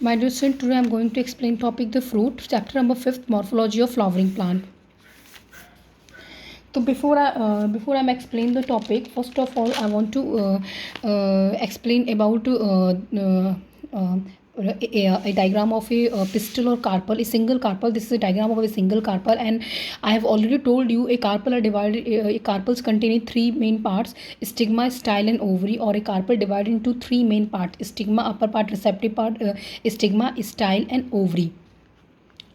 My dear student, today I am going to explain topic the fruit, chapter number 5th, morphology of flowering plant. So before I explain the topic, first of all I want to explain about a diagram of a pistil or carpel, a single carpel. This is a diagram of a single carpel, and I have already told you a carpel are divided. A carpels containing three main parts: stigma, style, and ovary. Or a carpel divided into three main parts: stigma, upper part, receptive part, stigma, style, and ovary.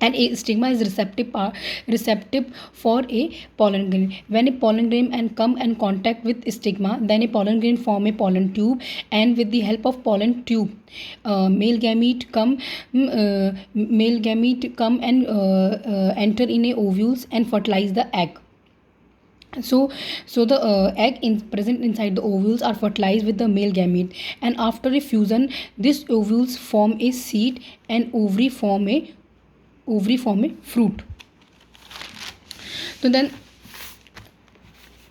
And a stigma is receptive for a pollen grain. When a pollen grain and come in contact with stigma, then a pollen grain form a pollen tube, and with the help of pollen tube, male gamete come and enter in a ovules and fertilize the egg. So the egg present inside the ovules are fertilized with the male gamete, and after a fusion, these ovules form a seed, and ovary form a fruit.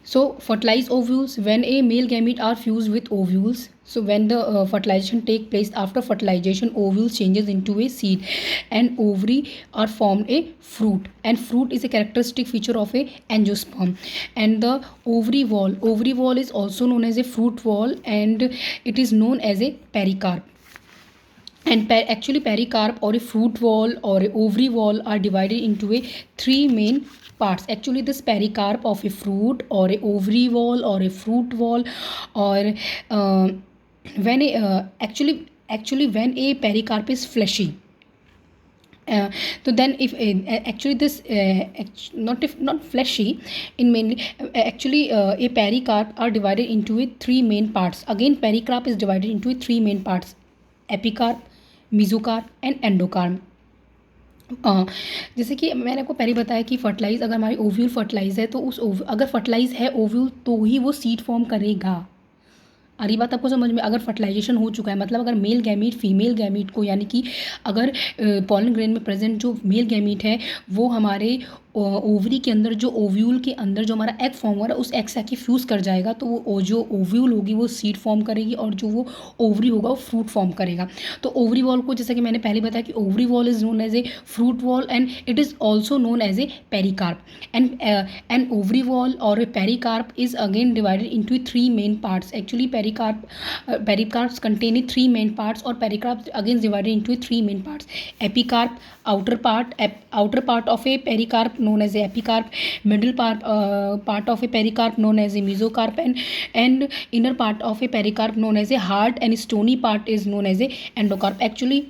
So fertilized ovules, when a male gamete are fused with ovules, so when the fertilization take place, after fertilization ovules changes into a seed and ovary are formed a fruit, and fruit is a characteristic feature of a angiosperm. And the ovary wall is also known as a fruit wall, and it is known as a pericarp. And actually pericarp or a fruit wall or a ovary wall are divided into a three main parts. Actually this pericarp of a fruit or a ovary wall or a fruit wall, or when a actually when a pericarp is fleshy, so then if actually this not fleshy in mainly a pericarp are divided into a three main parts. Again pericarp is divided into a three main parts: epicarp, mesocarp and endocarp. जैसे कि मैंने आपको पहले बताया कि fertilise अगर हमारी ovule fertilise है तो अगर फर्टिलाइज है ओव्यूल तो ही वो सीड फॉर्म करेगा. अरे बात आपको समझ में? अगर फर्टिलाइजेशन हो चुका है, मतलब अगर मेल गैमीट फीमेल गैमीट को, यानी कि अगर पॉलन ग्रेन में प्रेजेंट जो मेल गैमीट है वो हमारे ओवरी के अंदर, जो ओव्यूल के अंदर जो हमारा एग फॉर्म हो रहा है उस एग से आके फ्यूज़ कर जाएगा, तो वो जो ओव्यूल होगी वो सीड फॉर्म करेगी, और जो वो ओवरी होगा वो फ्रूट फॉर्म करेगा. तो ओवरी वॉल को, जैसा कि मैंने पहले बताया कि ovary wall is known as a fruit wall, and it is also known as a pericarp. And ovary wall or a pericarp is again divided into three main parts. Actually pericarps contain three main parts, or pericarp again divided into three main parts: epicarp, outer part of a pericarp known as a epicarp, middle part of a pericarp known as a mesocarp, and inner part of a pericarp known as a hard and stony part is known as a endocarp. Actually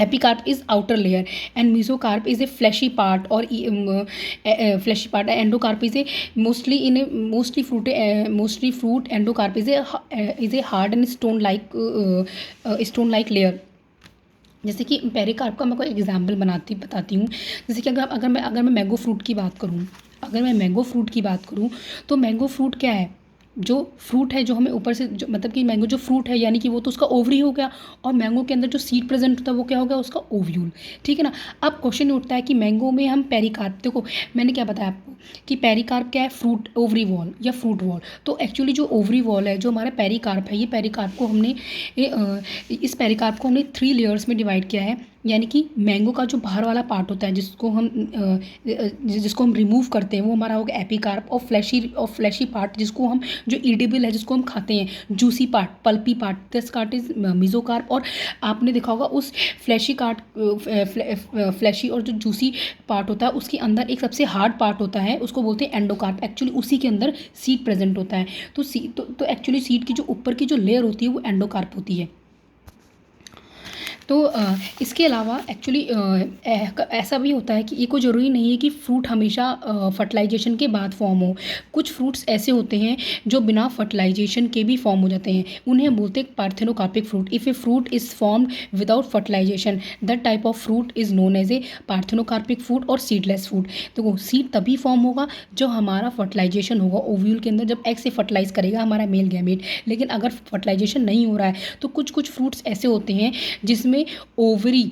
epicarp is outer layer, and mesocarp is a fleshy part or fleshy part. Endocarp is a mostly fruit. Endocarp is a hard and stone like layer. जैसे कि pericarp का मैं कोई example बताती हूँ. जैसे कि अगर मैं मैंगो फ्रूट की बात करूँ, तो मैंगो फ्रूट क्या है? जो फ्रूट है, जो हमें ऊपर से मतलब कि मैंगो जो फ्रूट है, यानी कि वो तो उसका ओवरी हो गया, और मैंगो के अंदर जो सीड प्रेजेंट होता है वो क्या हो गया? उसका ओव्यूल. ठीक है ना. अब क्वेश्चन उठता है कि मैंगो में हम पेरिकार्प, देखो मैंने क्या बताया आपको कि पेरिकार्प क्या है? फ्रूट ओवरी वॉल या फ्रूट वॉल. तो एक्चुअली जो ओवरी वॉल है, जो हमारा पेरिकार्प है, ये पेरिकार्प को हमने इस पेरिकार्प को हमने थ्री लेयर्स में डिवाइड किया है. यानी कि मैंगो का जो बाहर वाला पार्ट होता है जिसको हम रिमूव करते हैं वो हमारा होगा एपिकार्प, और फ्लैशी पार्ट जिसको हम, जो ईडिबल है, जिसको हम खाते हैं, juicy part, pulpy part, this cart is mesocarp. और आपने देखा होगा उस फ्लैशी और जो जूसी पार्ट होता है उसके अंदर एक सबसे हार्ड पार्ट होता है, उसको बोलते हैं एंडोकार्प. एक्चुअली उसी के अंदर सीड प्रेजेंट होता है. तो एक्चुअली सीड की जो ऊपर की जो लेयर होती है वो एंडोकार्प होती है. तो इसके अलावा एक्चुअली ऐसा भी होता है कि ये कोई ज़रूरी नहीं है कि फ्रूट हमेशा फर्टिलाइजेशन के बाद फॉर्म हो. कुछ फ्रूट्स ऐसे होते हैं जो बिना फर्टिलाइजेशन के भी फॉर्म हो जाते हैं, उन्हें बोलते हैं parthenocarpic fruit. If a fruit is formed without fertilization, that type of fruit is known as a parthenocarpic fruit और सीडलेस फ्रूट. तो सीड तभी फॉर्म होगा जब हमारा फर्टिलाइजेशन होगा ओव्यूल के अंदर, जब एग से फर्टिलाइज करेगा हमारा मेल गैमेट. लेकिन अगर फर्टिलाइजेशन नहीं हो रहा है तो कुछ फ्रूट्स ऐसे होते हैं जिसमें ओवरी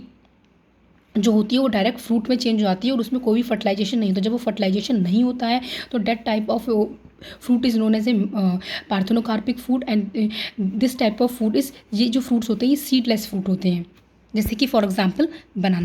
जो होती है वो डायरेक्ट फ्रूट में चेंज हो जाती है और उसमें कोई फर्टिलाइजेशन नहीं होता. जब वो फर्टिलाइजेशन नहीं होता है तो that type of fruit is known as a parthenocarpic fruit. And this type of fruit is, ये जो फ्रूट्स होते हैं ये सीडलेस फ्रूट होते हैं. जैसे कि फॉर एग्जांपल बनाना।